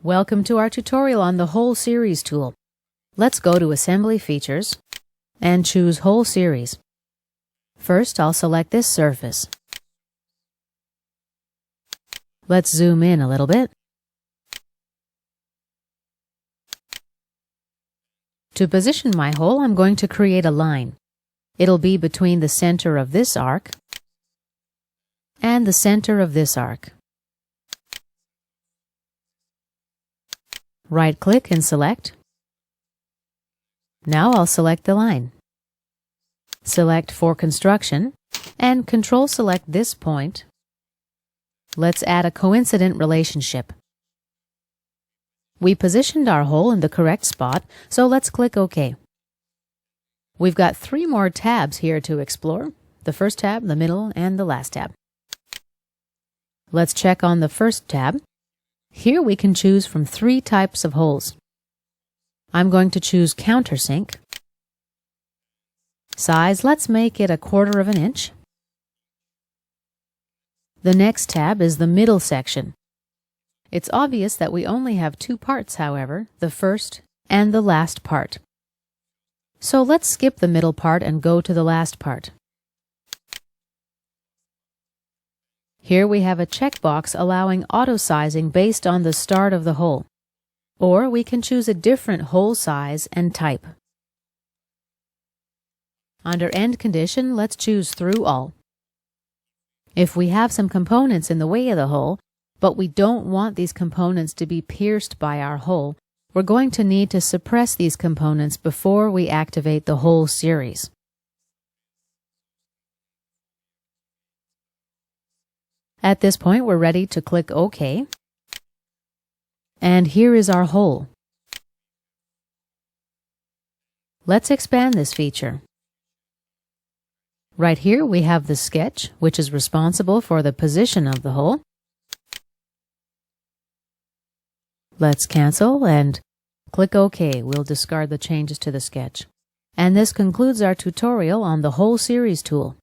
Welcome to our tutorial on the Whole Series tool. Let's go to Assembly Features and choose Whole Series. First, I'll select this surface. Let's zoom in a little bit. To position my hole, I'm going to create a line. It'll be between the center of this arc and the center of this arc. Right-click and select. Now I'll select the line. Select for construction and Control-select this point. Let's add a coincident relationship. We positioned our hole in the correct spot, so let's click OK. We've got 3 more tabs here to explore: the first tab, the middle, and the last tab. Let's check on the first tab. Here we can choose from 3 types of holes. I'm going to choose countersink. Size, let's make it 1/4 inch. The next tab is the middle section. It's obvious that we only have 2 parts, however, the first and the last part. So let's skip the middle part and go to the last part. Here we have a checkbox allowing auto-sizing based on the start of the hole. Or we can choose a different hole size and type. Under End Condition, let's choose Through All. If we have some components in the way of the hole, but we don't want these components to be pierced by our hole, we're going to need to suppress these components before we activate the Whole Series. At this point, we're ready to click OK. And here is our hole. Let's expand this feature. Right here we have the sketch, which is responsible for the position of the hole. Let's cancel and click OK. We'll discard the changes to the sketch. And this concludes our tutorial on the Whole Series tool.